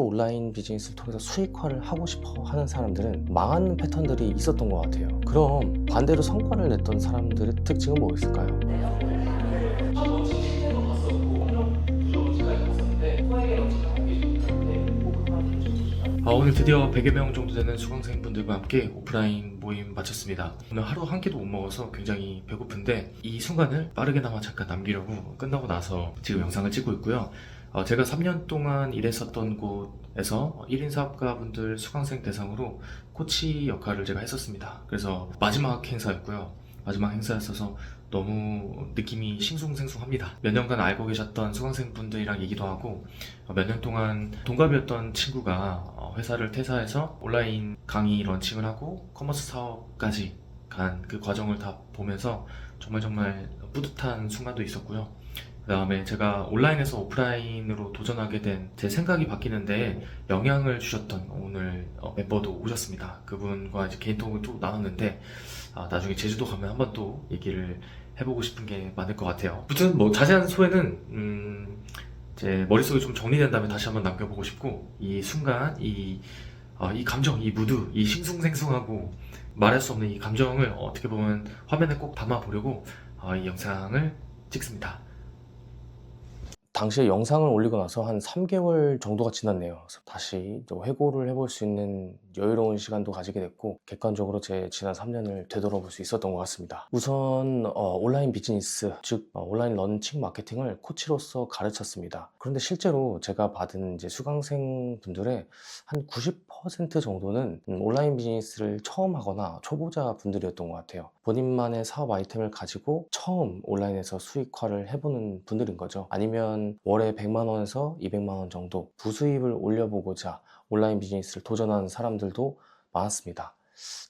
온라인 비즈니스를 통해서 수익화를 하고 싶어 하는 사람들은 망하는 패턴들이 있었던 것 같아요. 그럼 반대로 성과를 냈던 사람들의 특징은 뭐였을까요? 오늘 드디어 100여 명 정도 되는 수강생분들과 함께 오프라인 모임 마쳤습니다. 오늘 하루 한 끼도 못 먹어서 굉장히 배고픈데 이 순간을 빠르게나마 잠깐 남기려고 끝나고 나서 지금 영상을 찍고 있고요. 제가 3년 동안 일했었던 곳에서 1인 사업가분들 수강생 대상으로 코치 역할을 제가 했었습니다. 그래서 마지막 행사였고요. 마지막 행사였어서 너무 느낌이 싱숭생숭합니다. 몇 년간 알고 계셨던 수강생분들이랑 얘기도 하고 몇 년 동안 동갑이었던 친구가 회사를 퇴사해서 온라인 강의 런칭을 하고 커머스 사업까지 간 그 과정을 다 보면서 정말 뿌듯한 순간도 있었고요. 그 다음에 제가 온라인에서 오프라인으로 도전하게 된 제 생각이 바뀌는데 영향을 주셨던 오늘 멤버도 오셨습니다. 그분과 이제 개인톡을 또 나눴는데 나중에 제주도 가면 한번 또 얘기를 해보고 싶은 게 많을 것 같아요. 아무튼 뭐 자세한 소회는 제 머릿속에 좀 정리된 다음에 다시 한번 남겨보고 싶고 이 순간 이 감정, 이 무드, 이 싱숭생숭하고 말할 수 없는 이 감정을 어떻게 보면 화면에 꼭 담아보려고 이 영상을 찍습니다. 당시에 영상을 올리고 나서 한 3개월 정도가 지났네요. 그래서 다시 또 회고를 해볼 수 있는 여유로운 시간도 가지게 됐고 객관적으로 제 지난 3년을 되돌아볼 수 있었던 것 같습니다. 우선 온라인 비즈니스, 즉 온라인 런칭 마케팅을 코치로서 가르쳤습니다. 그런데 실제로 제가 받은 이제 수강생 분들의 한 90% 정도는 온라인 비즈니스를 처음 하거나 초보자 분들이었던 것 같아요. 본인만의 사업 아이템을 가지고 처음 온라인에서 수익화를 해보는 분들인 거죠. 아니면 월에 100만 원에서 200만 원 정도 부수입을 올려보고자 온라인 비즈니스를 도전하는 사람들도 많았습니다.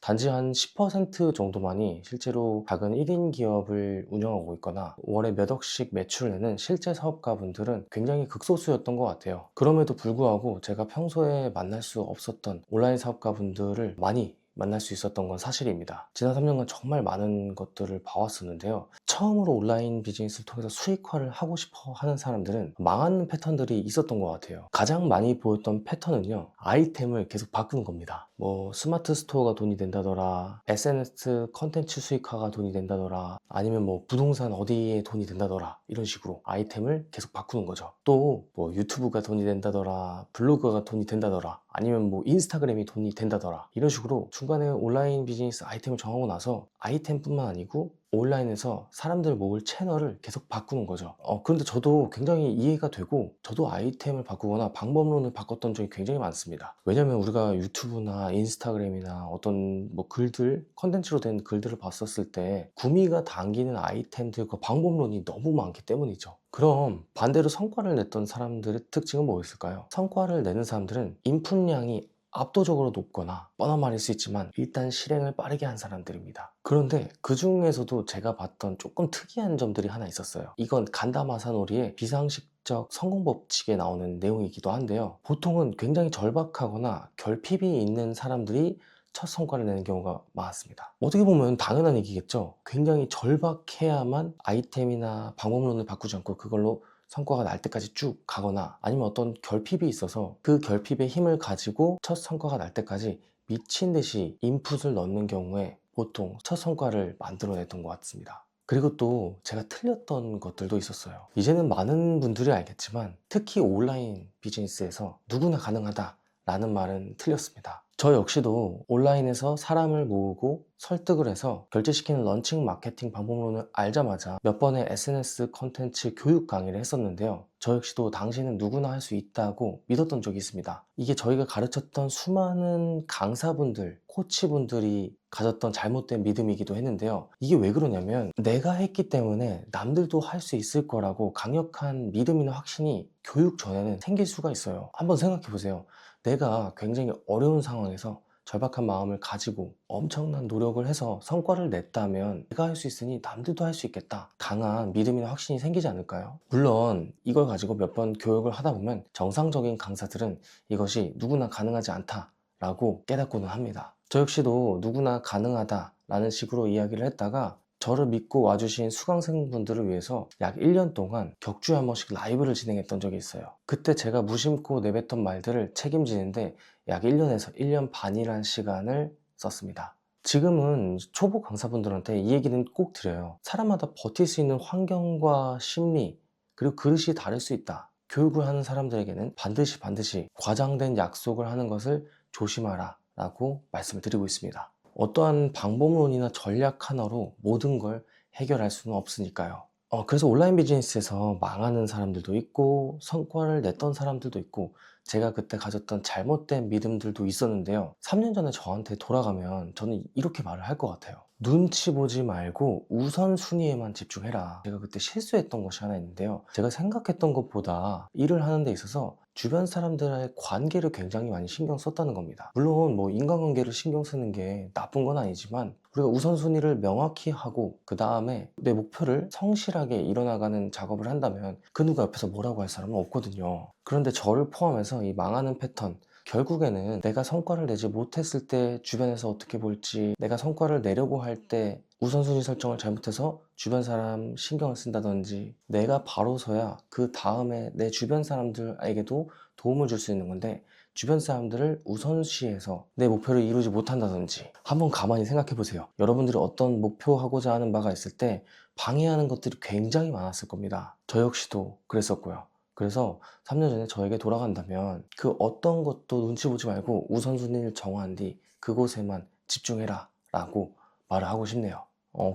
단지 한 10% 정도만이 실제로 작은 1인 기업을 운영하고 있거나 월에 몇 억씩 매출을 내는 실제 사업가분들은 굉장히 극소수였던 것 같아요. 그럼에도 불구하고 제가 평소에 만날 수 없었던 온라인 사업가분들을 많이 만날 수 있었던 건 사실입니다. 지난 3년간 정말 많은 것들을 봐왔었는데요. 처음으로 온라인 비즈니스를 통해서 수익화를 하고 싶어 하는 사람들은 망하는 패턴들이 있었던 것 같아요. 가장 많이 보였던 패턴은요, 아이템을 계속 바꾸는 겁니다. 뭐 스마트 스토어가 돈이 된다더라, SNS 컨텐츠 수익화가 돈이 된다더라, 아니면 뭐 부동산 어디에 돈이 된다더라, 이런 식으로 아이템을 계속 바꾸는 거죠. 또 뭐 유튜브가 돈이 된다더라, 블로그가 돈이 된다더라, 아니면 뭐 인스타그램이 돈이 된다더라, 이런 식으로 중간에 온라인 비즈니스 아이템을 정하고 나서 아이템뿐만 아니고 온라인에서 사람들 모을 채널을 계속 바꾸는 거죠. 그런데 저도 굉장히 이해가 되고 저도 아이템을 바꾸거나 방법론을 바꿨던 적이 굉장히 많습니다. 왜냐면 우리가 유튜브나 인스타그램이나 어떤 뭐 글들, 컨텐츠로 된 글들을 봤었을 때 구미가 당기는 아이템들과 방법론이 너무 많기 때문이죠. 그럼 반대로 성과를 냈던 사람들의 특징은 뭐였을까요? 성과를 내는 사람들은 인풋량이 압도적으로 높거나 뻔한 말일 수 있지만 일단 실행을 빠르게 한 사람들입니다. 그런데 그 중에서도 제가 봤던 조금 특이한 점들이 하나 있었어요. 이건 간다마사노리의 비상식적 성공 법칙에 나오는 내용이기도 한데요. 보통은 굉장히 절박하거나 결핍이 있는 사람들이 첫 성과를 내는 경우가 많았습니다. 어떻게 보면 당연한 얘기겠죠. 굉장히 절박해야만 아이템이나 방법론을 바꾸지 않고 그걸로 성과가 날 때까지 쭉 가거나, 아니면 어떤 결핍이 있어서 그 결핍의 힘을 가지고 첫 성과가 날 때까지 미친 듯이 인풋을 넣는 경우에 보통 첫 성과를 만들어냈던 것 같습니다. 그리고 또 제가 틀렸던 것들도 있었어요. 이제는 많은 분들이 알겠지만 특히 온라인 비즈니스에서 누구나 가능하다라는 말은 틀렸습니다. 저 역시도 온라인에서 사람을 모으고 설득을 해서 결제시키는 런칭 마케팅 방법론을 알자마자 몇 번의 SNS 컨텐츠 교육 강의를 했었는데요. 저 역시도 당시에는 누구나 할 수 있다고 믿었던 적이 있습니다. 이게 저희가 가르쳤던 수많은 강사분들, 코치분들이 가졌던 잘못된 믿음이기도 했는데요. 이게 왜 그러냐면 내가 했기 때문에 남들도 할 수 있을 거라고 강력한 믿음이나 확신이 교육 전에는 생길 수가 있어요. 한번 생각해 보세요. 내가 굉장히 어려운 상황에서 절박한 마음을 가지고 엄청난 노력을 해서 성과를 냈다면 내가 할 수 있으니 남들도 할 수 있겠다, 강한 믿음이나 확신이 생기지 않을까요? 물론 이걸 가지고 몇 번 교육을 하다 보면 정상적인 강사들은 이것이 누구나 가능하지 않다라고 깨닫고는 합니다. 저 역시도 누구나 가능하다라는 식으로 이야기를 했다가 저를 믿고 와주신 수강생분들을 위해서 약 1년 동안 격주에 한 번씩 라이브를 진행했던 적이 있어요. 그때 제가 무심코 내뱉던 말들을 책임지는데 약 1년에서 1년 반이란 시간을 썼습니다. 지금은 초보 강사분들한테 이 얘기는 꼭 드려요. 사람마다 버틸 수 있는 환경과 심리, 그리고 그릇이 다를 수 있다. 교육을 하는 사람들에게는 반드시 과장된 약속을 하는 것을 조심하라 라고 말씀을 드리고 있습니다. 어떠한 방법론이나 전략 하나로 모든 걸 해결할 수는 없으니까요. 그래서 온라인 비즈니스에서 망하는 사람들도 있고 성과를 냈던 사람들도 있고 제가 그때 가졌던 잘못된 믿음들도 있었는데요. 3년 전에 저한테 돌아가면 저는 이렇게 말을 할 것 같아요. 눈치 보지 말고 우선순위에만 집중해라. 제가 그때 실수했던 것이 하나 있는데요. 제가 생각했던 것보다 일을 하는 데 있어서 주변 사람들의 관계를 굉장히 많이 신경 썼다는 겁니다. 물론 뭐 인간관계를 신경 쓰는 게 나쁜 건 아니지만 우리가 우선순위를 명확히 하고 그 다음에 내 목표를 성실하게 이뤄나가는 작업을 한다면 그 누가 옆에서 뭐라고 할 사람은 없거든요. 그런데 저를 포함해서 이 망하는 패턴, 결국에는 내가 성과를 내지 못했을 때 주변에서 어떻게 볼지, 내가 성과를 내려고 할 때 우선순위 설정을 잘못해서 주변 사람 신경을 쓴다든지, 내가 바로 서야 그 다음에 내 주변 사람들에게도 도움을 줄 수 있는 건데 주변 사람들을 우선시해서 내 목표를 이루지 못한다든지, 한번 가만히 생각해 보세요. 여러분들이 어떤 목표하고자 하는 바가 있을 때 방해하는 것들이 굉장히 많았을 겁니다. 저 역시도 그랬었고요. 그래서 3년 전에 저에게 돌아간다면 그 어떤 것도 눈치 보지 말고 우선순위를 정한 뒤 그곳에만 집중해라 라고 말을 하고 싶네요.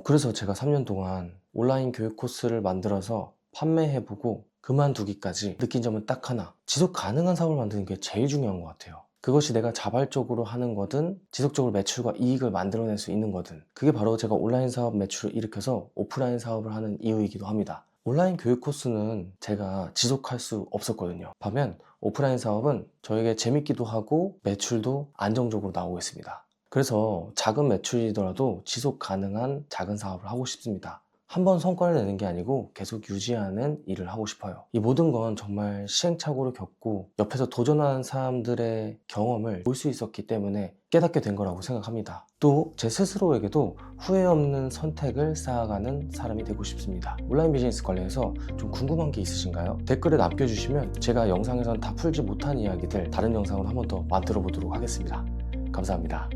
그래서 제가 3년 동안 온라인 교육 코스를 만들어서 판매해보고 그만두기까지 느낀 점은 딱 하나, 지속 가능한 사업을 만드는 게 제일 중요한 것 같아요. 그것이 내가 자발적으로 하는 거든 지속적으로 매출과 이익을 만들어낼 수 있는 거든, 그게 바로 제가 온라인 사업 매출을 일으켜서 오프라인 사업을 하는 이유이기도 합니다. 온라인 교육 코스는 제가 지속할 수 없었거든요. 반면 오프라인 사업은 저에게 재밌기도 하고 매출도 안정적으로 나오고 있습니다. 그래서 작은 매출이더라도 지속 가능한 작은 사업을 하고 싶습니다. 한번 성과를 내는 게 아니고 계속 유지하는 일을 하고 싶어요. 이 모든 건 정말 시행착오를 겪고 옆에서 도전하는 사람들의 경험을 볼 수 있었기 때문에 깨닫게 된 거라고 생각합니다. 또 제 스스로에게도 후회 없는 선택을 쌓아가는 사람이 되고 싶습니다. 온라인 비즈니스 관련해서 좀 궁금한 게 있으신가요? 댓글에 남겨주시면 제가 영상에서는 다 풀지 못한 이야기들 다른 영상으로 한 번 더 만들어 보도록 하겠습니다. 감사합니다.